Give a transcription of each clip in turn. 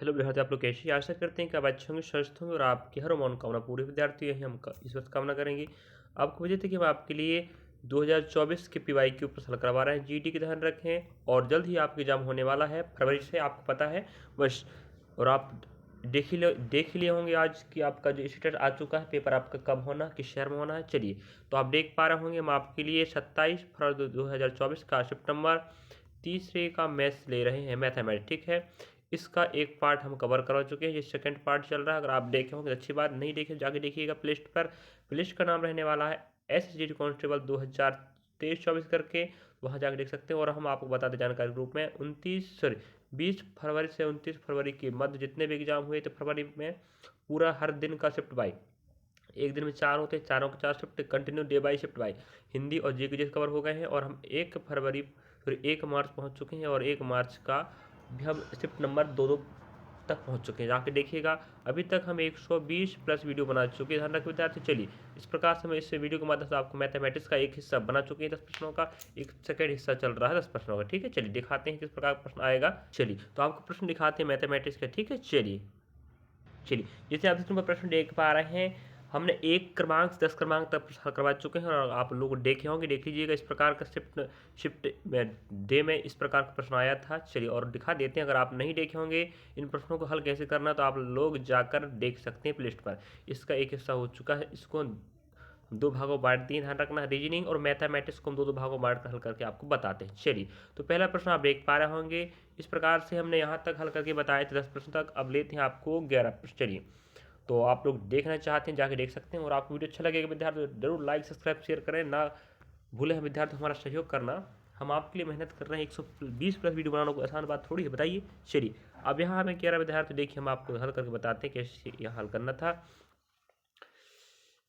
Hello विद्यार्थी, आप लोग कैसे हैं? आशा करते हैं कि आप अच्छे होंगे, स्वस्थ होंगे और आपकी हर मनोकामना पूरी। विद्यार्थी यही हम इस वक्त कामना करेंगे। आपको वजह थी कि हम आपके लिए 2024 के पीवाई के ऊपर हल करवा रहे हैं। जीडी की ध्यान रखें और जल्द ही आपका एग्जाम होने वाला है फरवरी से, आपको पता है बस। और आप देख ही लिए होंगे आज कि आपका जो स्टेटस आ चुका है, पेपर आपका कब होना, किस शहर में होना है। चलिए, तो आप देख पा रहे होंगे हम आपके लिए 27 फरवरी 2024 का सितंबर तीसरे का मैथ्स ले रहे हैं, मैथमेटिक्स, ठीक है। इसका एक पार्ट हम कवर करवा चुके हैं, ये सेकंड पार्ट चल रहा है। अगर आप देखे होंगे अच्छी बात, नहीं देखे जाके देखिएगा प्लेलिस्ट पर। प्लेलिस्ट का नाम रहने वाला है SSGD कांस्टेबल 2023-24 करके, वहाँ जाकर देख सकते हैं। और हम आपको बताते जानकारी ग्रुप में 20 फरवरी से 29 फरवरी के मध्य जितने भी एग्जाम हुए थे फरवरी में, पूरा हर दिन का शिफ्ट बाई, एक दिन में 4 होते हैं, चारों के 4 shift continue day by shift by Hindi और जीके कवर हो गए हैं। और हम 1 फरवरी फिर 1 मार्च पहुंच चुके हैं और 1 मार्च का भी हम शिफ्ट नंबर 2 तक पहुंच चुके हैं, जाके देखिएगा। अभी तक हम 120 प्लस वीडियो बना चुके हैं, ध्यान रखिए विद्यार्थी। चलिए, इस प्रकार से हम इस वीडियो के माध्यम से आपको मैथमेटिक्स का एक हिस्सा बना चुके हैं 10 प्रश्नों का, एक सेकेंड हिस्सा चल रहा है 10 प्रश्नों का, ठीक है। चलिए दिखाते हैं किस प्रकार का प्रश्न आएगा। चलिए, तो आपको प्रश्न दिखाते हैं मैथमेटिक्स का, ठीक है। चलिए, जैसे आप इस प्रश्न देख पा रहे हैं, हमने 1 क्रमांक से 10 क्रमांक तक प्रश्न करवा चुके हैं और आप लोग देखे होंगे, देख लीजिएगा। इस प्रकार का शिफ्ट डे में इस प्रकार का प्रश्न आया था। चलिए, और दिखा देते हैं। अगर आप नहीं देखे होंगे इन प्रश्नों को हल कैसे करना, तो आप लोग जाकर देख सकते हैं प्लेलिस्ट पर। इसका एक हिस्सा हो चुका है, इसको 2 भागों में बांट दिए, ध्यान रखना। रीजनिंग और मैथमेटिक्स को हम 2 भागों में बांट कर हल करके आपको बताते हैं। चलिए, तो पहला प्रश्न आप देख पा रहे होंगे। इस प्रकार से हमने यहाँ तक हल करके बताए थे 10 प्रश्न तक। अब लेते हैं आपको 11 प्रश्न। चलिए, तो आप लोग देखना चाहते हैं जाके देख सकते हैं। और आपको वीडियो अच्छा लगेगा विद्यार्थी, जरूर लाइक सब्सक्राइब शेयर करें ना भूलें। हम विद्यार्थी हमारा सहयोग करना, हम आपके लिए मेहनत कर रहे हैं। 120 प्लस वीडियो बनाना कोई आसान बात थोड़ी है, बताइए। चलिए, अब यहाँ हमें 11 विद्यार्थी देखिए, हम आपको हल करके बताते हैं कैसे यहाँ हल करना था।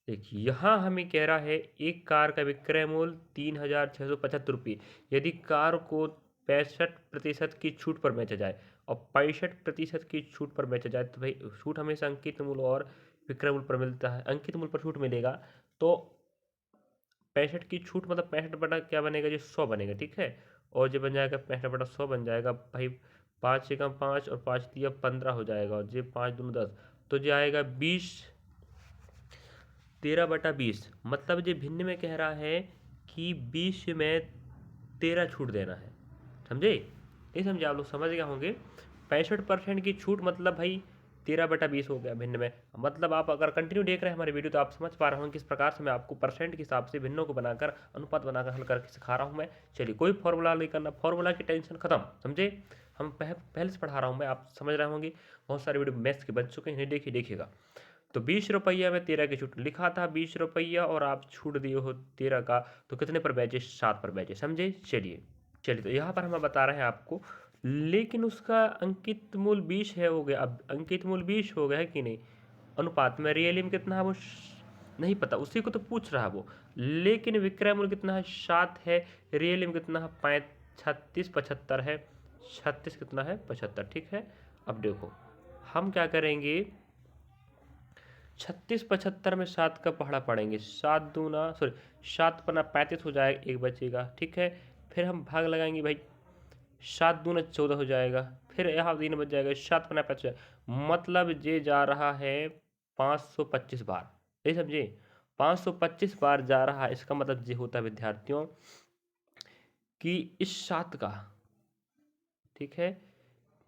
देखिए, यहाँ हमें कह रहा है एक कार का विक्रय मूल्य 3675 रुपये, यदि कार को 65% की छूट पर बेचा जाए और 65% की छूट पर बेचा जाए, तो भाई छूट हमेशा अंकित मूल्य और विक्रय मूल्य पर मिलता है। अंकित मूल्य पर छूट मिलेगा तो 65 की छूट मतलब 65 बटा क्या बनेगा जी, 100 बनेगा, ठीक है। और जो बन जाएगा 65 बटा 100 बन जाएगा भाई, 5 एकम 5 और 5 दिया 15 हो जाएगा, और जो 5 दूनी 10, तो जो आएगा 20, 13/20। मतलब ये भिन्न में कह रहा है कि 20 में 13 छूट देना है, समझे? नहीं समझे? आप लोग समझ गए होंगे। 65% की छूट मतलब भाई 13/20 हो गया भिन्न में। मतलब आप अगर कंटिन्यू देख रहे हैं हमारे वीडियो, तो आप समझ पा रहे होंगे किस प्रकार से मैं आपको परसेंट के हिसाब से भिन्नों को बनाकर, अनुपात बनाकर हल करके सिखा रहा हूँ मैं। चलिए, कोई फॉर्मूला नहीं करना, फॉर्मूला की टेंशन खत्म, समझे? हम पहले से पढ़ा रहा हूँ मैं, आप समझ रहे होंगे। बहुत सारे वीडियो मैथ्स के बन चुके हैं, देखिए देखिएगा। तो 20 रुपया में 13 की छूट लिखा था, 20 रुपया, और आप छूट दिए हो 13 का, तो कितने पर बेचे? 7 पर बेचे, समझे? चलिए, तो यहाँ पर हम बता रहे हैं आपको, लेकिन उसका अंकित मूल्य 20 है, हो गया। अब अंकित मूल्य 20 हो गया है कि नहीं, अनुपात में रियली में कितना है वो नहीं पता, उसी को तो पूछ रहा है वो। लेकिन विक्रय मूल्य कितना है? 7 है। रियली में कितना है? 36 75 है। 36 कितना है? 75, ठीक है। अब देखो, हम क्या करेंगे, 36 75 में 7 का पहाड़ा पड़ेंगे, 7 पन्ना 35 हो जाएगा, एक बचेगा, ठीक है। फिर हम भाग लगाएंगे भाई, 7 दूना 14 हो जाएगा, फिर यहाँ 3 बच जाएगा, 7 पन्ना 25, मतलब ये जा रहा है 525 बार, ये समझे? 525 बार जा रहा है। इसका मतलब ये होता है विद्यार्थियों कि इस 7 का, ठीक है,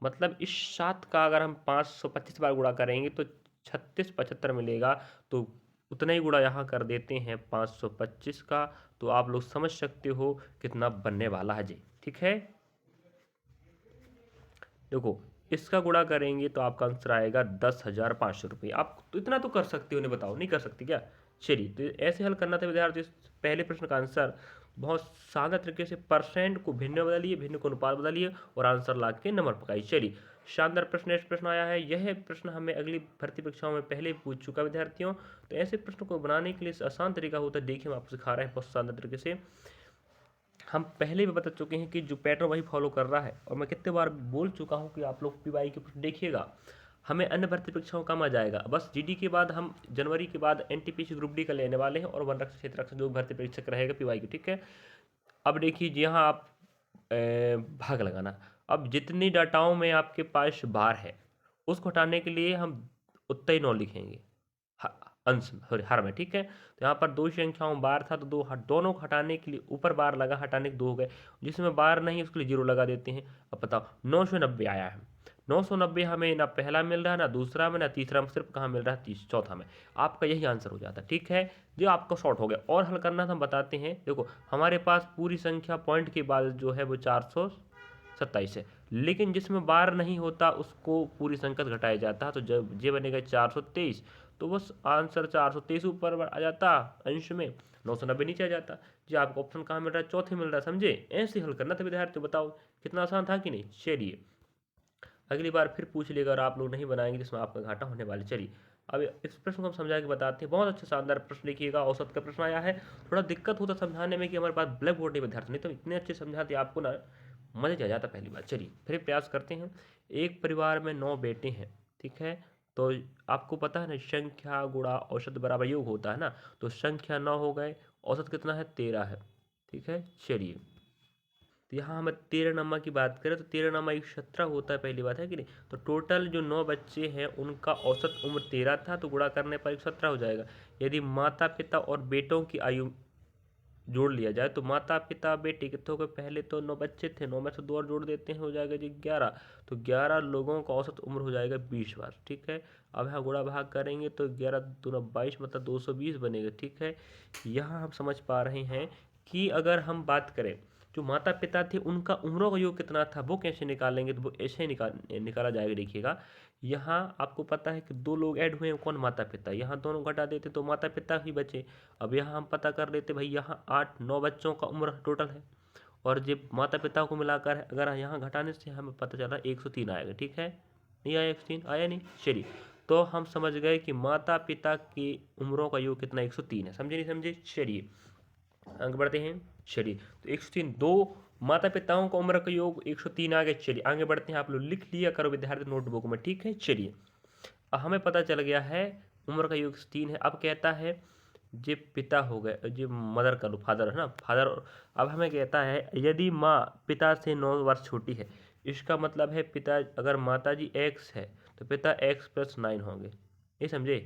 मतलब इस 7 का अगर हम 525 बार गुणा करेंगे तो 36 75 मिलेगा। तो उतना ही गुणा यहाँ कर देते हैं 525 का, तो आप लोग समझ सकते हो कितना बनने वाला है जी, ठीक है। देखो, इसका गुणा करेंगे तो आपका आंसर आएगा 10,500 रुपये। आप तो इतना तो कर सकते हो, नहीं बताओ, नहीं कर सकते क्या? चलिए, तो ऐसे हल करना था विद्यार्थी। पहले प्रश्न का आंसर बहुत सादा तरीके से परसेंट को भिन्न में बदलिए, भिन्न को अनुपात बदलिए और आंसर ला के नंबर पकाइए। चलिए, शानदार प्रश्न, नेक्स्ट प्रश्न आया है। यह प्रश्न हमें अगली भर्ती परीक्षाओं में पहले ही पूछ चुका विद्यार्थियों। तो ऐसे प्रश्न को बनाने के लिए आसान तरीका होता है, देखिए हम आपको सिखा रहे हैं बहुत शानदार तरीके से। हम पहले भी बता चुके हैं कि जो पैटर्न वही फॉलो कर रहा है, और मैं कितने बार बोल चुका हूं कि आप लोग पीवाई के प्रश्न देखिएगा, हमें अन्य भर्ती परीक्षाओं काम आ जाएगा। बस जीडी के बाद हम जनवरी के बाद एनटीपीसी ग्रुप डी का लेने वाले हैं, और वन रक्षक क्षेत्र रक्षक जो भर्ती परीक्षक रहेगा पीवाई की, ठीक है। अब देखिए, यहाँ आप भाग लगाना। अब जितनी डाटाओं में आपके पास बार है, उसको हटाने के लिए हम उतना ही 9 लिखेंगे अंश में, सॉरी हर में, ठीक है। तो यहाँ पर दो संख्याओं में बार था तो दोनों को हटाने के लिए ऊपर बार लगा, हटाने के 2 हो गए, जिसमें बार नहीं उसके लिए 0 लगा देते हैं। अब बताओ 990 आया है, 990 हमें ना पहला मिल रहा है, ना दूसरा में, ना तीसरा में, सिर्फ कहाँ मिल रहा है, चौथा में। आपका यही आंसर हो जाता है, ठीक है। जो आपका शॉर्ट हो गया, और हल करना था हम बताते हैं। देखो हमारे पास पूरी संख्या पॉइंट के बाद जो है वो 427 है, लेकिन जिसमें बार नहीं होता उसको पूरी संख्या घटाया जाता है, तो जब ये बनेगा 423, तो बस आंसर 423 ऊपर आ जाता अंश में, 990 नीचे आ जाता। जी आपको ऑप्शन कहाँ मिल रहा है, चौथे मिल रहा है, समझे। ऐसे हल करना था विद्यार्थी, बताओ कितना आसान था कि नहीं। चलिए अगली बार फिर पूछ लेगा और आप लोग नहीं बनाएंगे जिसमें आपका घाटा होने वाले। चलिए अब इस प्रश्न को हम समझा के बताते हैं। बहुत अच्छा शानदार प्रश्न लिखिएगा, औसत का प्रश्न आया है। थोड़ा दिक्कत होता समझाने में कि हमारे पास ब्लैक बोर्ड नहीं विद्यार्थी, नहीं तो इतने अच्छे समझाते आपको ना मजे आ जाता पहली बार। चलिए फिर प्रयास करते हैं। एक परिवार में 9 बेटे हैं, ठीक है। तो आपको पता है ना, संख्या गुणा औसत बराबर योग होता है ना। तो संख्या 9 हो गए, औसत कितना है, 13 है, ठीक है। चलिए तो यहाँ हम 13 नंबर की बात करें तो 13 नंबर 17 होता है, पहली बात है कि नहीं। तो टोटल जो 9 बच्चे हैं उनका औसत उम्र 13 था, तो गुणा करने पर 17 हो जाएगा। यदि माता पिता और बेटों की आयु जोड़ लिया जाए तो माता पिता बेटे कितने हो गए, पहले तो 9 बच्चे थे, 9 में से 2 और जोड़ देते हैं, हो जाएगा जी 11। तो 11 लोगों का औसत उम्र हो जाएगा 20 बार, ठीक है। अब यहाँ गुणा भाग करेंगे तो 11 दूना 22 मतलब 220 बनेगा, ठीक है। यहाँ हम समझ पा रहे हैं कि अगर हम बात करें जो माता पिता थे उनका उम्रों का योग कितना था, वो कैसे निकालेंगे, तो वो ऐसे निकाला जाएगा। देखिएगा यहाँ आपको पता है कि 2 लोग ऐड हुए हैं, कौन, माता पिता, यहाँ दोनों घटा देते तो माता पिता ही बचे। अब यहाँ हम पता कर लेते भाई, यहाँ 8-9 बच्चों का उम्र टोटल है, और जब माता पिता को मिलाकर अगर यहाँ घटाने से हमें पता चला 103 आएगा, ठीक है। नहीं आया 103, आया नहीं। चलिए तो हम समझ गए कि माता पिता की उम्रों का योग कितना 103 है, समझे नहीं समझे। चलिए आगे बढ़ते हैं। चलिए तो 103 दो माता पिताओं का उम्र का योग 103 आ गए। चलिए आगे बढ़ते हैं, आप लोग लिख लिया करो विद्यार्थी नोटबुक में, ठीक है। चलिए हमें पता चल गया है उम्र का योग 3 है। अब कहता है जे पिता हो गए, जे मदर का लो, फादर है ना, फादर। अब हमें कहता है यदि माँ पिता से 9 वर्ष छोटी है, इसका मतलब है पिता, अगर माता जी एक्स है तो पिता एक्स प्लस 9 होंगे, ये समझे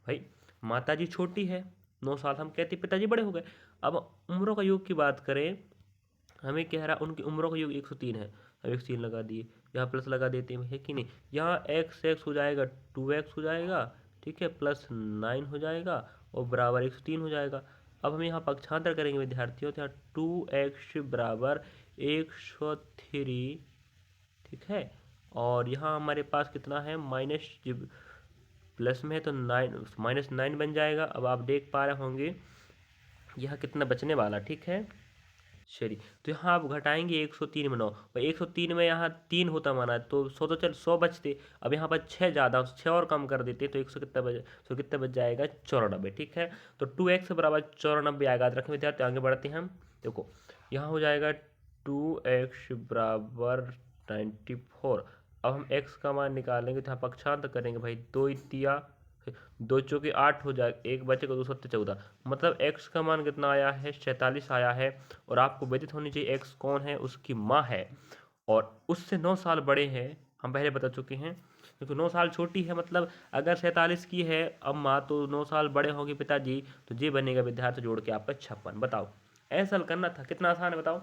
भाई। माता जी छोटी है 9 साल, हम कहते पिताजी बड़े हो गए। अब उम्रों का योग की बात करें, हमें कह रहा उनकी उम्रों का योग 103 है, हम 103 लगा दिए, यहाँ प्लस लगा देते हैं, है कि नहीं। यहाँ एक्स एक्स हो जाएगा 2x हो जाएगा, ठीक है, प्लस 9 हो जाएगा और बराबर 103 हो जाएगा। अब हम यहाँ पक्षांतर करेंगे विद्यार्थियों, तो यहाँ 2x बराबर 103, ठीक है। और यहाँ हमारे पास कितना है, माइनस, प्लस में है तो 9 -9 बन जाएगा। अब आप देख पा रहे होंगे यहाँ कितना बचने वाला, ठीक है। चलिए तो यहाँ आप घटाएंगे 103 में 9, और 103 में यहाँ 3 होता माना है तो 100 तो चल 100 बचते। अब यहाँ पर 6 ज़्यादा, 6 और कम कर देते तो 100 कितना बच, 100 कितना बच जाएगा 94, ठीक है। तो 2x बराबर 94 आएगा, याद रखें विद्यार्थी। आगे बढ़ते हैं हम, देखो यहाँ हो जाएगा 2x बराबर 94। अब हम x का मान निकालेंगे तो यहाँ पक्षांत करेंगे भाई, 2 तिया 2 चौके 8 हो जाएगा, एक बचेगा 2 सत्ते 14, मतलब x का मान कितना आया है, 47 आया है। और आपको विदित होनी चाहिए x कौन है, उसकी माँ है, और उससे 9 साल बड़े हैं, हम पहले बता चुके हैं। क्योंकि 9 साल छोटी है, मतलब अगर 47 की है अब माँ, तो 9 साल बड़े होंगे पिताजी, तो ये बनेगा विद्यार्थी जोड़ के आपका 56। बताओ ऐसा हल करना था, कितना आसान है बताओ।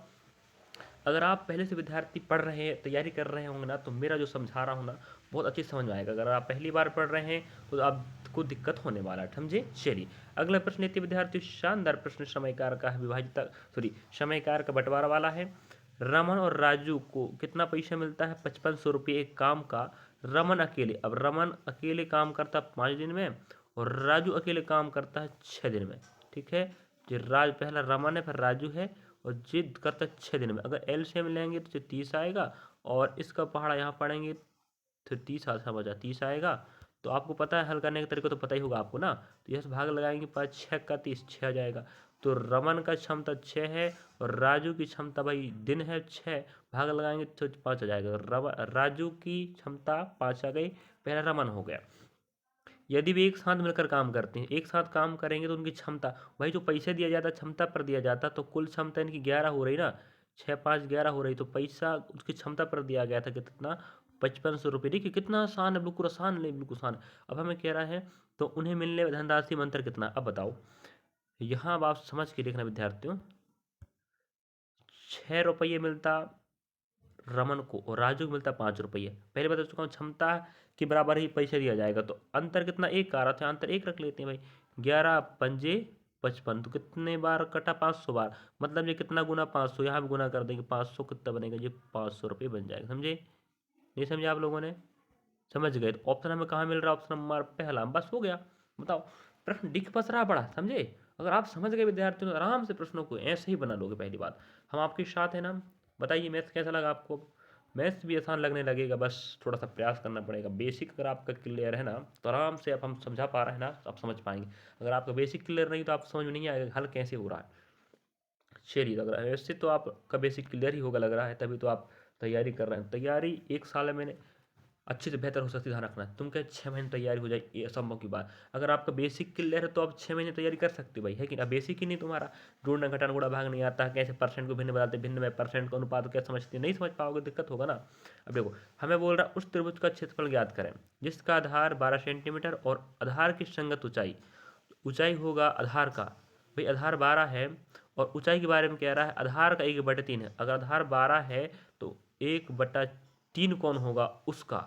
अगर आप पहले से विद्यार्थी पढ़ रहे हैं, तैयारी कर रहे होंगे ना, तो मेरा जो समझा रहा हूँ ना बहुत अच्छी समझ में आएगा। अगर आप पहली बार पढ़ रहे हैं तो आपको दिक्कत होने वाला है, समझे। चलिए अगला प्रश्न लेते विद्यार्थी, शानदार प्रश्न, समयकार का है, विभाजित, सॉरी समयकार का बंटवारा वाला है। रमन और राजू को कितना पैसा मिलता है, 5500 रुपये एक काम का। रमन अकेले, अब रमन अकेले काम करता है 5 दिन में, और राजू अकेले काम करता है 6 दिन में, ठीक है। जो पहला रमन है, फिर राजू है, और जिद करता 6 दिन में। अगर एलसीएम लेंगे तो 30 आएगा, और इसका पहाड़ा यहाँ पढ़ेंगे तो 30 समझा 30 आएगा। तो आपको पता है हल करने का तरीका, तो पता ही होगा आपको ना। तो यह भाग लगाएंगे 5 6 का 30, 6 आ जाएगा। तो रमन का क्षमता 6 है, और राजू की क्षमता भाई दिन है 6, भाग लगाएंगे तो 5 आ जाएगा। राजू की क्षमता 5 आ गई, पहला रमन हो गया। यदि वे एक साथ मिलकर काम करते हैं, एक साथ काम करेंगे तो उनकी क्षमता, भाई जो पैसे दिया जाता है क्षमता पर दिया जाता, तो कुल क्षमता इनकी 11 हो रही ना, 6 5 11 हो रही, तो पैसा उसकी क्षमता पर दिया गया था कितना, 5500 रुपये। देखिए कितना आसान है, बिल्कुल आसान नहीं, बिल्कुल आसान। अब हमें कह रहा है तो उन्हें मिलने वाली धनराशि में अंतर कितना। अब बताओ, यहाँ अब आप समझ के देखना विद्यार्थियों, 6 रुपये मिलता रमन को और राजू को मिलता 5 रुपये। पहले बता चुका हूँ क्षमता के बराबर ही पैसा दिया जाएगा, तो अंतर कितना, एक आ रहा था, अंतर एक रख लेते हैं भाई। 11 पंजे 55, तो कितने बार कटा, 500 बार, मतलब ये कितना गुना 500, यहाँ भी गुना कर देंगे 500, कितना बनेगा ये 500 रुपये बन जाएगा। समझे, नहीं समझे आप लोगों ने, समझ गए। तो ऑप्शन हमें कहाँ मिल रहा है, ऑप्शन नंबर पहला, बस हो गया। बताओ, प्रश्न दिख बस रहा बड़ा, समझे। अगर आप समझ गए विद्यार्थियों तो आराम से प्रश्नों को ऐसे ही बना लोगे। पहली बात, हम आपके साथ है ना। बताइए मैथ्स कैसा लगा आपको। मैथ्स भी आसान लगने लगेगा, बस थोड़ा सा प्रयास करना पड़ेगा। बेसिक अगर आपका क्लियर है ना तो आराम से, अब हम समझा पा रहे हैं ना तो आप समझ पाएंगे। अगर आपका बेसिक क्लियर नहीं तो आप समझ में नहीं आएगा हल कैसे हो रहा है। चलिए, लग रहा है वैसे तो आपका बेसिक क्लियर ही होगा, लग रहा है, तभी तो आप तैयारी कर रहे हैं। तैयारी एक साल में मैंने अच्छे से बेहतर हो सकती है, ध्यान रखना। तुम कहे 6 महीने तैयारी हो जाए, ये असंभव की बात। अगर आपका बेसिक क्लियर है तो आप 6 महीने तैयारी कर सकते हो भाई, है कि ना। बेसिक ही नहीं तुम्हारा, जोड़ना घटाना गुणा भाग नहीं आता, कैसे परसेंट को भिन्न बताते, भिन्न में परसेंट का अनुपात क्या समझते, नहीं समझ पाओगे, दिक्कत होगा ना। अब देखो, हमें बोल रहा उस त्रिभुज का क्षेत्रफल ज्ञात करें जिसका आधार 12 सेंटीमीटर और आधार की संगत ऊंचाई, ऊंचाई होगा आधार का, भाई आधार 12 है और ऊंचाई के बारे में कह रहा है, आधार का 1/3 है। अगर आधार 12 है तो 1/3 कौन होगा, उसका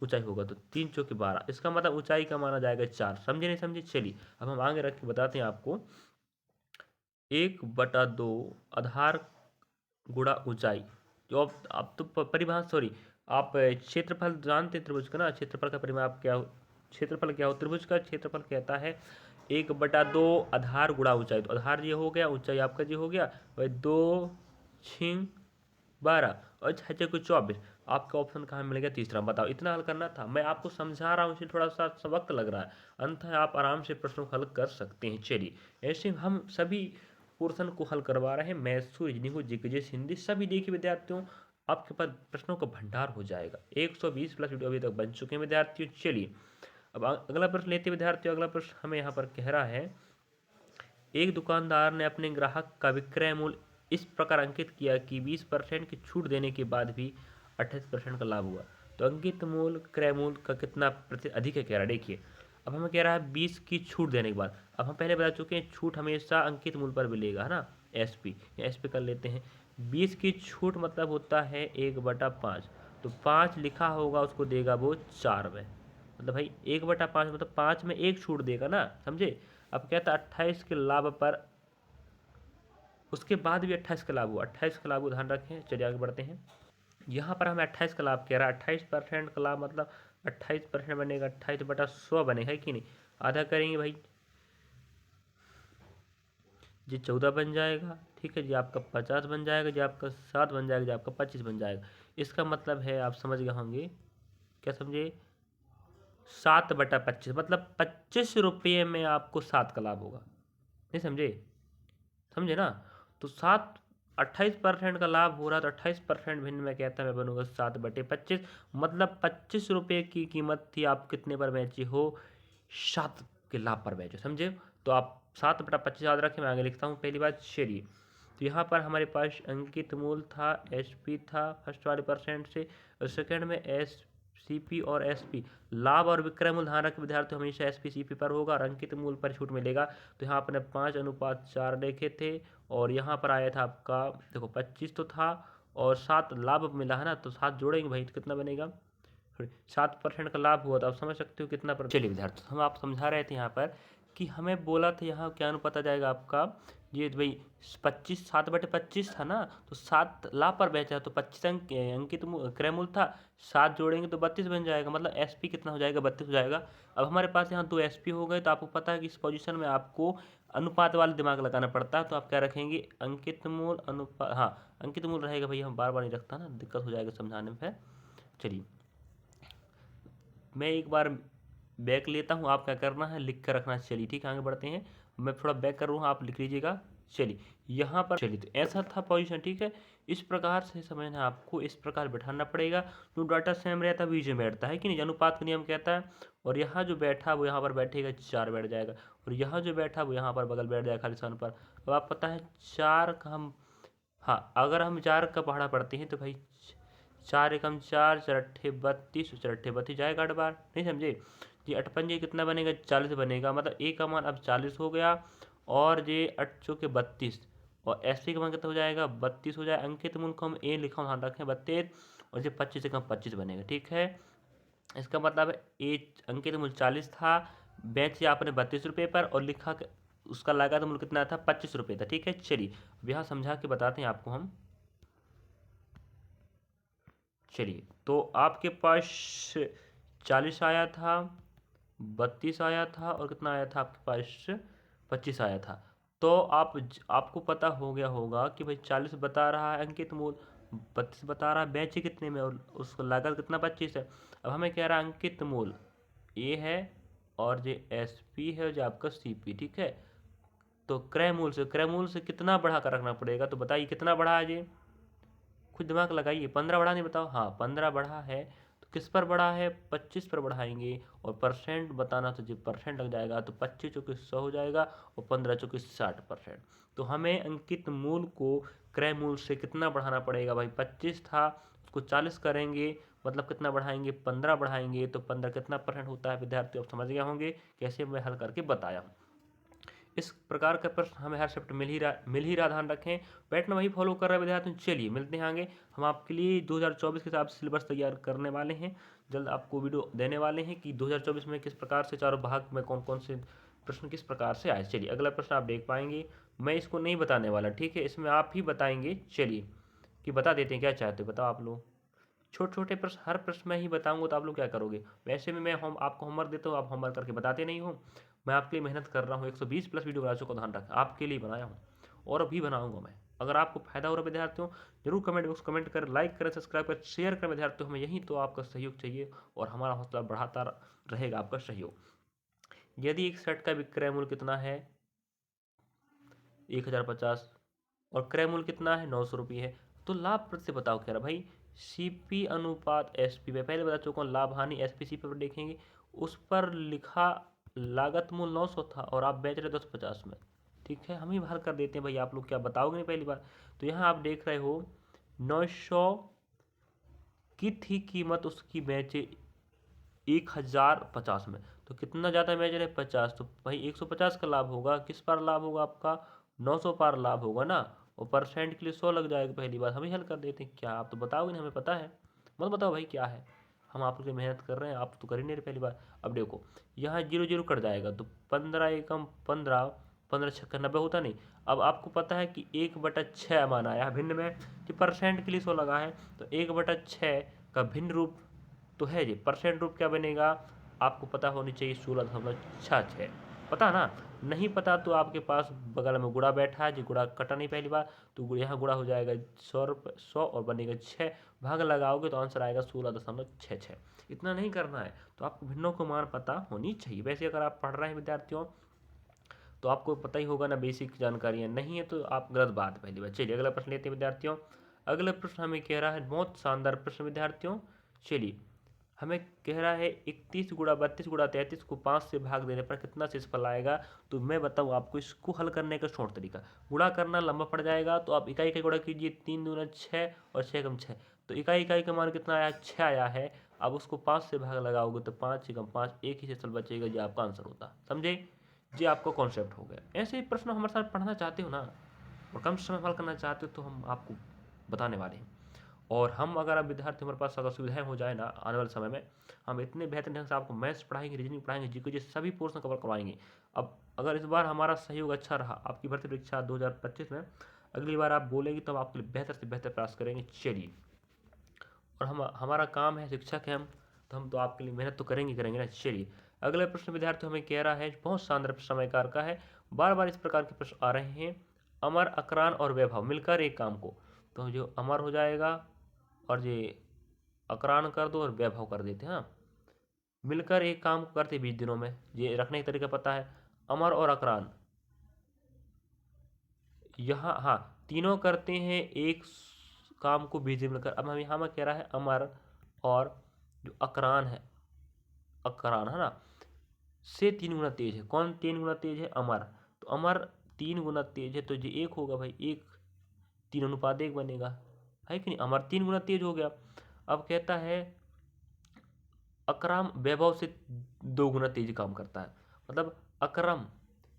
ऊंचाई होगा, तो 3 चौके 12, इसका मतलब ऊंचाई का माना जाएगा 4। समझे नहीं समझे। चलिए अब हम आगे रख के बताते हैं आपको। 1/2 आधार गुणा ऊंचाई, जो आप तो परिभाषा, सॉरी, आप क्षेत्रफल जानते हैं त्रिभुज का ना, क्षेत्रफल का परिमाप क्या हो, क्षेत्रफल क्या हो, त्रिभुज का क्षेत्रफल कहता है 1/2 आधार गुणा ऊंचाई। तो आधार ये हो गया, ऊंचाई आपका ये हो गया भाई, 2 6 12 और 6 6 24। आपका ऑप्शन कहाँ मिलेगा, तीसरा। बताओ, इतना हल करना था, मैं आपको समझा रहा हूँ इसलिए थोड़ा सा वक्त लग रहा है, अंततः आप आराम से प्रश्नों को हल कर सकते हैं। चलिए, ऐसे हम सभी पोर्शन को हल करवा रहे हैं, मैथ्स, रीजनिंग, जीके, हिंदी, सभी। देखिए विद्यार्थियों, आपके पास प्रश्नों का भंडार हो जाएगा। 120 प्लस वीडियो अभी तक बन चुके हैं विद्यार्थियों। चलिए अब अगला प्रश्न लेते हैं विद्यार्थियों। अगला प्रश्न हमें यहाँ पर कह रहा है, एक दुकानदार ने अपने ग्राहक का विक्रय मूल्य इस प्रकार अंकित किया कि 20% की छूट देने के बाद भी 28% का लाभ हुआ। तो अंकित मूल्य क्रय मूल्य का कितना प्रतिशत अधिक है, कह रहा है। देखिए, अब हमें कह रहा है 20 की छूट देने के बाद। अब हम पहले बता चुके हैं छूट हमेशा अंकित मूल्य पर मिलेगा, है ना, SP, या SP कर लेते हैं। 20 की छूट मतलब होता है 1/5, तो 5 लिखा होगा उसको देगा वो 4 में, मतलब भाई 1/5 मतलब 5 में 1 छूट देगा ना, समझे। अब कहता है 28 के लाभ पर, उसके बाद भी 28 का लाभ हुआ, 28 का लाभ को ध्यान रखें। चलिए आगे बढ़ते हैं। यहाँ पर हमें 28 का लाभ कह रहा है, 28% का लाभ मतलब 28% बनेगा, 28/100 बनेगा, है कि नहीं। आधा करेंगे भाई, जी 14 बन जाएगा, ठीक है जी, आपका 50 बन जाएगा, जी आपका 7 बन जाएगा, जी आपका 25 बन जाएगा। इसका मतलब है, आप समझ गए होंगे, क्या समझे, 7/25, मतलब 25 रुपये में आपको 7 का लाभ होगा, नहीं समझे, समझे ना। तो 28% का लाभ हो रहा है, तो 28% भिन्न में कहता है मैं बनूंगा 7/25, मतलब 25 रुपये की कीमत थी, आप कितने पर बेचे हो, 7 के लाभ पर बेचे, समझे। तो आप 7/25 याद रखें, मैं आगे लिखता हूँ। पहली बात, चलिए, तो यहाँ पर हमारे पास अंकित मूल था, SP था फर्स्ट वाले परसेंट से, और सेकेंड में CP और SP। लाभ और विक्रय मूल्य ध्यान रखें विद्यार्थी, हमेशा SP CP पर होगा और अंकित मूल्य पर छूट मिलेगा। तो यहाँ आपने 5:4 देखे थे, और यहाँ पर आया था आपका, देखो 25 तो था और 7 लाभ मिला है ना, तो 7 जोड़ेंगे भाई तो कितना बनेगा, 7% का लाभ हुआ। तो आप समझ सकते हो कितना पर। चलिए विद्यार्थी, हम आप समझा रहे थे यहाँ पर कि हमें बोला था यहाँ क्या अनुपात आ जाएगा आपका, ये भाई 25, 7/25 था ना, तो 7 लाभ पर बेचा, तो 25 अंकित क्रय मूल्य था, 7 जोड़ेंगे तो 32 बन जाएगा, मतलब SP कितना हो जाएगा, 32 हो जाएगा। अब हमारे पास यहाँ 2 SP हो गए, तो आपको पता है कि इस पोजीशन में आपको अनुपात वाला दिमाग लगाना पड़ता है। तो आप क्या रखेंगे, अंकित मूल्य अनुपात, हाँ अंकित मूल्य रहेगा भैया, हम बार बार नहीं रखता ना, दिक्कत हो जाएगा समझाने में। चलिए मैं एक बार बैक लेता हूँ, आप क्या करना है लिख कर रखना। चलिए ठीक है, आगे बढ़ते हैं, मैं थोड़ा बैक कर रहा हूँ, आप लिख लीजिएगा। चलिए यहाँ पर, चलिए तो ऐसा था पोजीशन, ठीक है। इस प्रकार से समझना, आपको इस प्रकार बैठाना पड़ेगा, जो डाटा सेम रहता है बीच में बैठता है कि नहीं, अनुपात का नियम कहता है। और यहाँ जो बैठा वो यहाँ पर बैठेगा, 4 बैठ जाएगा, और यहाँ जो बैठा वो यहाँ पर बगल बैठ जाएगा खाली स्थान पर। अब आप पता है 4 का हम, हाँ अगर हम 4 का पहाड़ा पढ़ते हैं तो भाई 4 एकम 4, 4 अट्ठे 32, 4 अट्ठे 32 जाएगा 8 बार, नहीं समझे जी। 8 पंजे कितना बनेगा 40 बनेगा, मतलब ए का मान अब 40 हो गया और ये 8 चौके 32 और एस पी का मान कितना हो जाएगा 32 हो जाए। अंकित मूल को हम ए लिखा ध्यान रखें 32 और ये 25 से कम 25 बनेगा, ठीक है। इसका मतलब ए अंकित मूल 40 था, बेचे आपने 32 रुपये पर और लिखा उसका लागत मूल्य कितना था 25 रुपये था, ठीक है। चलिए अब यहाँ समझा के बताते हैं आपको हम। चलिए तो आपके पास 40 आया था, 32 आया था और कितना आया था आपके पास 25 आया था। तो आपको पता हो गया होगा कि भाई 40 बता रहा है अंकित मूल, 32 बता रहा है बेचे कितने में और उसका लागत कितना 25 है। अब हमें कह रहा है अंकित मूल ए है और ये एस पी है और जो आपका सी पी, ठीक है। तो क्रय मूल से कितना बढ़ा कर रखना पड़ेगा, तो बताइए कितना बढ़ा है ये, खुद दिमाग लगाइए। 15 बढ़ा नहीं बताओ, हाँ 15 बढ़ा है। तो किस पर बढ़ा है 25 पर बढ़ाएंगे और परसेंट बताना तो जी परसेंट लग जाएगा, तो 25 चौके 100 हो जाएगा और 15 चौके 60%। तो हमें अंकित मूल को क्रय मूल से कितना बढ़ाना पड़ेगा भाई, 25 था उसको 40 करेंगे, मतलब कितना बढ़ाएंगे 15 बढ़ाएंगे, तो 15 कितना परसेंट होता है विद्यार्थी, आप समझ गए होंगे कैसे मैं हल करके बताया हूँ। इस प्रकार का प्रश्न हमें हर शिफ्ट मिल ही रहा, ध्यान रखें। पैटर्न वही फॉलो कर रहा है विद्यार्थियों। चलिए मिलते हैं आगे, हम आपके लिए 2024 के हिसाब से सिलेबस तैयार करने वाले हैं। जल्द आपको वीडियो देने वाले हैं कि 2024 में किस प्रकार से चारों भाग में कौन कौन से प्रश्न किस प्रकार से आए। चलिए अगला प्रश्न आप देख पाएंगे, मैं इसको नहीं बताने वाला, ठीक है, इसमें आप ही बताएंगे। चलिए कि बता देते हैं क्या चाहते हो बताओ आप लोग। छोटे छोटे प्रश्न, हर प्रश्न मैं ही बताऊंगा तो आप लोग क्या करोगे। वैसे भी मैं आपको होमवर्क देता हूँ, आप होमवर्क करके बताते नहीं हो। मैं आपके लिए मेहनत कर रहा हूँ, 120 प्लस वीडियो बना चुका, ध्यान रखें आपके लिए बनाया हूँ और अभी बनाऊंगा मैं। अगर आपको फायदा हो रहा है विद्यार्थियों, जरूर कमेंट बॉक्स कमेंट करें, लाइक करें, सब्सक्राइब करें, शेयर करें विद्यार्थियों। हमें यही तो आपका सहयोग चाहिए और हमारा हौसला बढ़ाता रहेगा आपका सहयोग। यदि एक शर्ट का विक्रय मूल्य कितना है 1050 और क्रय मूल्य कितना है 900 रुपये है, तो लाभ प्रति से बताओ कह रहा भाई। सीपी अनुपात एसपी में पहले बता चुका हूँ, लाभ हानि एसपीसी पर देखेंगे, उस पर लिखा लागत मूल्य 900 था और आप बेच रहे 250 में, ठीक है। हम ही हल कर देते हैं भाई, आप लोग क्या बताओगे नहीं पहली बार। तो यहाँ आप देख रहे हो 900 की थी कीमत, उसकी बेचे 1050 में, तो कितना ज़्यादा बेच रहे 50, तो भाई 150 का लाभ होगा। किस पार लाभ होगा आपका 900 पार लाभ होगा ना, और परसेंट के लिए 100 लग जाएगा। पहली बात हम ही हल कर देते हैं, क्या आप तो बताओगे नहीं, हमें पता है, मत बताओ भाई क्या है। हम आप लोग मेहनत कर रहे हैं, आप तो कर ही नहीं रहे पहली बार। अब देखो यहाँ 0 0 कट जाएगा, तो 15 एकम 15, 15 छक्का 90 होता नहीं। अब आपको पता है कि 1/6 मान आया भिन्न में, कि परसेंट के लिए 100 लगा है, तो 1/6 का भिन्न रूप तो है जी, परसेंट रूप क्या बनेगा आपको पता होनी चाहिए 16.66। पता ना, नहीं पता तो आपके पास बगल में गुणा बैठा है जी, गुणा कटा नहीं पहली बार, तो यहाँ गुणा हो जाएगा 100 और बनेगा 6, भाग लगाओगे तो आंसर आएगा 16.66। इतना नहीं करना है, तो आपको भिन्नों को मान पता होनी चाहिए। वैसे अगर आप पढ़ रहे हैं विद्यार्थियों तो आपको पता ही होगा ना, बेसिक जानकारियाँ नहीं है तो आप गलत बात है पहली बार। चलिए अगला प्रश्न लेते हैं विद्यार्थियों। अगला प्रश्न हमें कह रहा है, बहुत शानदार प्रश्न विद्यार्थियों। चलिए हमें कह रहा है 31 गुणा 32 गुणा 33 को 5 से भाग देने पर कितना शेषफल आएगा। तो मैं बताऊँ आपको इसको हल करने का शॉर्ट तरीका, गुणा करना लंबा पड़ जाएगा, तो आप इकाई का गुणा कीजिए, 3 दूना 6 और 6 कम 6, तो इकाई इकाई का मान कितना आया 6 आया है। अब उसको 5 से भाग लगाओगे तो 5 कम 5, एक ही शेषफल बचेगा, जो आपका आंसर होता, समझे जी, आपको कॉन्सेप्ट हो गया। ऐसे ही प्रश्न हमारे साथ पढ़ना चाहते हो ना और कम समय हल करना चाहते हो तो हम आपको बताने वाले हैं। और हम अगर आप विद्यार्थी हमारे पास अगर सुविधाएं हो जाए ना आने वाले समय में, हम इतने बेहतर ढंग से आपको मैथ्स पढ़ाएंगे, रीजनिंग पढ़ाएंगे, जीके जी सभी पोर्शन कवर करवाएंगे। अब अगर इस बार हमारा सहयोग अच्छा रहा आपकी भर्ती परीक्षा 2025 में, अगली बार आप बोलेंगे तो हम आपके लिए बेहतर से बेहतर प्रयास करेंगे। चलिए, और हमारा काम है, शिक्षक है हम, तो हम तो आपके लिए मेहनत तो करेंगे करेंगे ना। चलिए अगला प्रश्न विद्यार्थी हमें कह रहा है, बहुत शानदार समयकार का है, बार बार इस प्रकार के प्रश्न आ रहे हैं। अमर, अकरान और वैभव मिलकर एक काम को, तो जो अमर हो जाएगा और ये अकरान कर दो और वैभव कर देते हैं। हाँ, मिलकर एक काम करते 20 दिनों में, ये रखने का तरीका पता है। अमर और अकरान यहाँ, हाँ तीनों करते हैं एक काम को 20 दिन मिलकर। अब हम यहाँ में कह रहा है अमर और जो अकरान है, अकरान है ना, से 3 गुना तेज है। कौन 3 गुना तेज है अमर, तो अमर 3 गुना तेज है, तो ये 1 होगा भाई, 1 3 अनुपात 1 बनेगा, है कि नहीं। अमर 3 गुना तेज हो गया। अब कहता है अक्रम वैभव से 2 गुना तेजी काम करता है। मतलब अक्रम,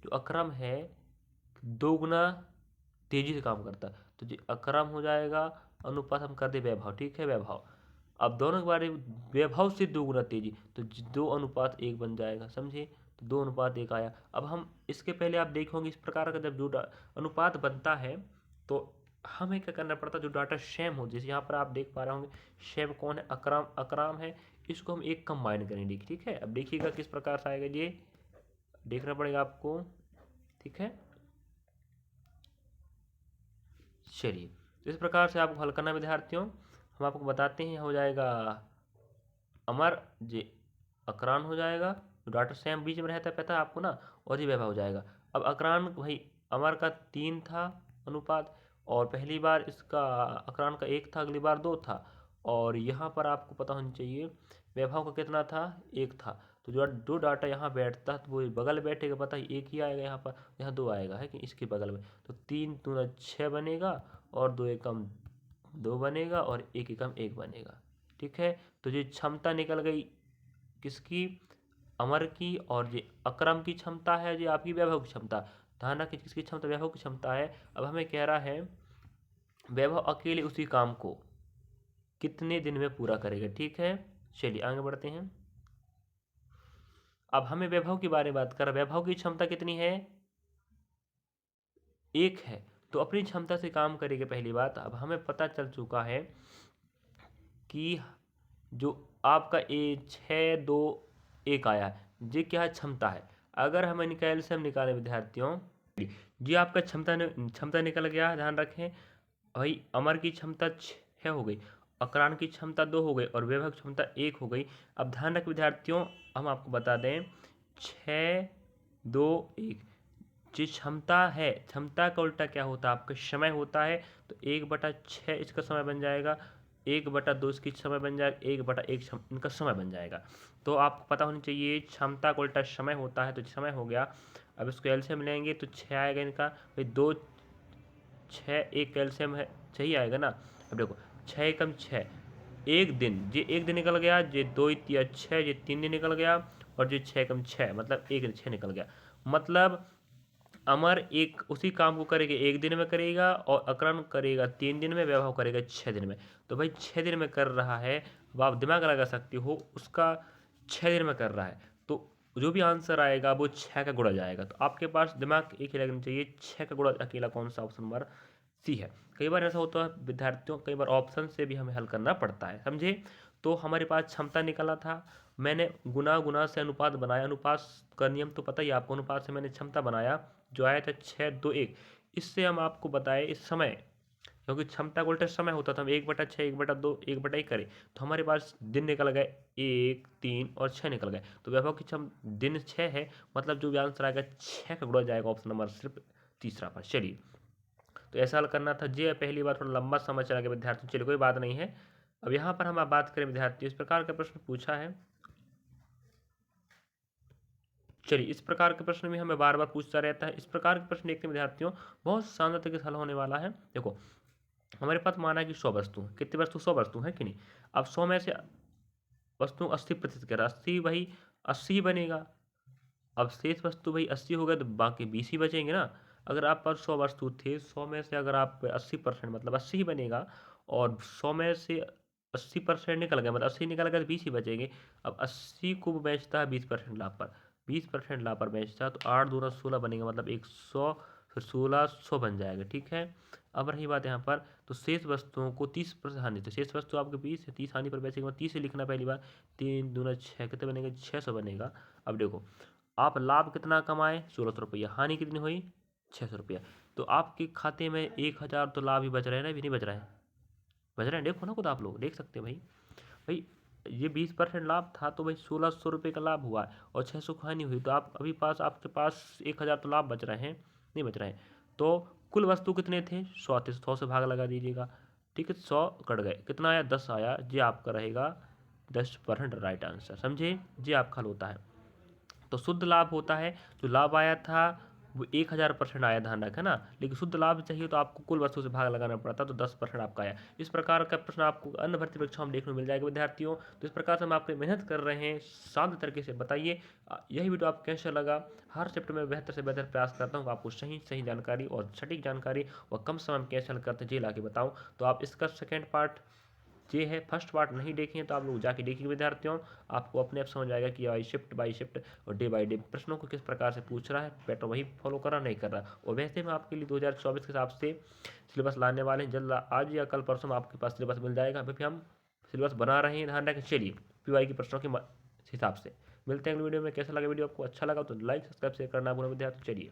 जो अक्रम है 2 गुना तेजी से काम करता है, तो जो अक्रम हो जाएगा अनुपात हम कर दे वैभव, ठीक है वैभव। अब दोनों के बारे में वैभव से 2 गुना तेजी, तो 2:1 बन जाएगा, समझे। तो 2:1 आया। अब हम इसके पहले आप देखोगे इस प्रकार का जब जो अनुपात बनता है तो हमें क्या करना पड़ता है, जो डाटा सेम हो, जैसे यहाँ पर आप देख पा रहे होंगे सेम कौन है, अक्रम, अक्रम है, इसको हम एक कंबाइन करेंगे, ठीक है। अब देखिएगा किस प्रकार से आएगा, ये देखना पड़ेगा आपको, ठीक है। चलिए, तो इस प्रकार से आपको हल करना विद्यार्थियों, हम आपको बताते हैं। हो जाएगा अमर जे अकरान हो जाएगा, जो डाटा सेम बीच में रहता है पता है आपको ना, और ये वैभव हो जाएगा। अब अकरान भाई अमर का 3 था अनुपात, और पहली बार इसका अकरान का 1 था, अगली बार 2 था, और यहाँ पर आपको पता होना चाहिए वैभव का कितना था, 1 था। तो जो दो डाटा यहाँ बैठता है तो वो बगल बैठेगा, पता है 1 ही आएगा यहाँ पर, यहाँ 2 आएगा है कि इसके बगल में, तो 3 दूना 6 बनेगा, और 2 एकम 2 बनेगा, और 1 एकम 1 बनेगा, ठीक है। तो ये क्षमता निकल गई किसकी, अमर की, और ये अक्रम की क्षमता है, ये आपकी वैभव की क्षमता। ध्यान रखिए किसकी क्षमता, वैभव की क्षमता है। अब हमें कह रहा है वैभव अकेले उसी काम को कितने दिन में पूरा करेगा, ठीक है। चलिए आगे बढ़ते हैं। अब हमें वैभव के बारे में बात कर, वैभव की क्षमता कितनी है, 1 है, तो अपनी क्षमता से काम करेगा पहली बात। अब हमें पता चल चुका है कि जो आपका 6, 2, 1 आया है, ये क्या है, क्षमता है। अगर हम इनका एलसीएम निकालें विद्यार्थियों, जी आपका क्षमता निकल गया, ध्यान रखें भाई। अमर की क्षमता 6 हो गई, अकरान की क्षमता 2 हो गई, और वैभव की क्षमता 1 हो गई। अब ध्यान रखें विद्यार्थियों, हम आपको बता दें 6, 2, 1 जो क्षमता है, क्षमता का उल्टा क्या होता है, आपका समय होता है, तो 1/6 इसका समय बन जाएगा, 1/2 इसकी समय बन जाएगा, 1/1 इनका समय बन जाएगा। तो आपको पता होनी चाहिए क्षमता का उल्टा समय होता है, तो समय हो गया। अब इसको एलसीएम लेंगे तो 6 आएगा इनका, भाई 2, 6, 1 एलसीएम है, सही आएगा ना। अब देखो 6 एकम 6, 1 दिन, ये 1 दिन निकल गया, ये 2 या 6, ये 3 दिन निकल गया, और ये 6 एकम 6 मतलब 1 दिन 6 निकल गया। मतलब अमर एक उसी काम को करेगा 1 दिन में करेगा, और अकरम करेगा 3 दिन में, वैभव करेगा 6 दिन में। तो भाई 6 दिन में कर रहा है, अब आप दिमाग लगा सकते हो उसका 6 दिन में कर रहा है, तो जो भी आंसर आएगा वो 6 का गुणा जाएगा। तो आपके पास दिमाग एक ही लगना चाहिए, 6 का गुणा अकेला कौन सा, ऑप्शन नंबर सी है। कई बार ऐसा होता है विद्यार्थियों, कई बार ऑप्शन से भी हमें हल करना पड़ता है, समझे। तो हमारे पास क्षमता निकला था, मैंने गुना गुना से अनुपात बनाया, अनुपात का नियम तो पता ही आपको, अनुपात से मैंने क्षमता बनाया जो आया था 6, 2, 1। इससे हम आपको बताए इस समय, क्योंकि क्षमता का उल्टा समय होता था, हम 1/6, 1/2, 1/1 करें, तो हमारे पास दिन निकल गए 1, 3 और 6 निकल गए। तो वैभव की दिन 6 है, मतलब जो भी आंसर आएगा 6 का गुणा जाएगा, ऑप्शन नंबर सिर्फ तीसरा पर। चलिए, तो ऐसा हल करना था जी। पहली बार थोड़ा लंबा समय चला गया विद्यार्थियों, चलिए कोई बात नहीं है। अब यहाँ पर हम बात करें विद्यार्थियों, इस प्रकार का प्रश्न पूछा है। चलिए, इस प्रकार के प्रश्न में हमें बार बार पूछता रहता है, इस प्रकार के प्रश्न देखते हैं विद्यार्थियों, बहुत शानदार तरीके से हल होने वाला है। देखो हमारे पास माना कि 100 वस्तु, कितनी वस्तु, 100 वस्तु है कि नहीं। अब 100 में से वस्तु 80% कह रहा, 80 भाई 80 बनेगा। अब शेष वस्तु भाई 80 हो गए, तो बाकी 20 ही बचेंगे ना। अगर आप पास 100 वस्तु थे, 100 में से अगर आप 80% मतलब 80 ही बनेगा, और 100 में से 80% निकल गया, मतलब 80 निकल गया तो 20 ही बचेंगे। अब 80 को बेचता है 20% लाभ पर, 20% लाभ पर बेचता है, तो 8 दूना 16 बनेगा, मतलब 100, फिर 16 100 बन जाएगा, ठीक है। अब रही बात यहाँ पर, तो शेष वस्तुओं को 30% हानि, तो शेष वस्तु आपके 20 है, 30 हानि पर बेचेगा, 30 से लिखना पहली बार, 3 दूना 6 कितने बनेगा, 600 बनेगा। अब देखो आप लाभ कितना कमाए, 1600 रुपया, हानि कितनी हुई, 600 रुपया। तो आपके खाते में 1000 तो लाभ ही बच रहे हैं ना, भी नहीं बच रहे हैं, बच रहे हैं, देखो ना खुद आप लोग देख सकते हैं भाई। भाई ये 20% लाभ था, तो भाई 1600 रुपये का लाभ हुआ है, और 600 की हानि हुई, तो आप अभी पास आपके पास 1000 तो लाभ बच रहे हैं, नहीं बच रहे हैं। तो कुल वस्तु कितने थे, 100 थे, 100 से भाग लगा दीजिएगा, ठीक है। 100 कट गए, कितना आया, 10 आया, ये आपका रहेगा 10% राइट आंसर, समझे जी। आपका हल होता है, तो शुद्ध लाभ होता है जो लाभ आया था वो 1000% आया, ध्यान रखें ना। लेकिन शुद्ध लाभ चाहिए तो आपको कुल वस्तु से भाग लगाना पड़ता, तो 10% आपका आया। इस प्रकार का प्रश्न आपको अन्य भर्ती परीक्षाओं में देखने को मिल जाएगा विद्यार्थियों। तो इस प्रकार से हम आपकी मेहनत कर रहे हैं, शांत तरीके से बताइए। यही वीडियो आपको कैसा लगा? हर शिफ्ट में बेहतर से बेहतर प्रयास करता हूँ आपको सही सही जानकारी और सटीक जानकारी और कम समय में कैसे हल करते हैं ये ला के बताऊँ। तो आप इसका सेकेंड पार्ट ये है, फर्स्ट पार्ट नहीं देखें तो आप लोग जाके देखिए विद्यार्थियों। आपको अपने आप समझ आएगा कि बाई शिफ्ट और डे बाई डे प्रश्नों को किस प्रकार से पूछ रहा है, पैटर्न वही फॉलो कर रहा नहीं कर रहा। और वैसे में आपके लिए 2024 के हिसाब से सिलेबस लाने वाले हैं जल्द, आज या कल परसों में आपके पास सिलेबस मिल जाएगा। अभी हम सिलेबस बना रहे हैं, ध्यान रखें। चलिए पीवाई के प्रश्नों के हिसाब से मिलते हैं अगले वीडियो में। कैसा लगा वीडियो? आपको अच्छा लगा तो लाइक सब्सक्राइब शेयर करना भूलें विद्यार्थी। चलिए।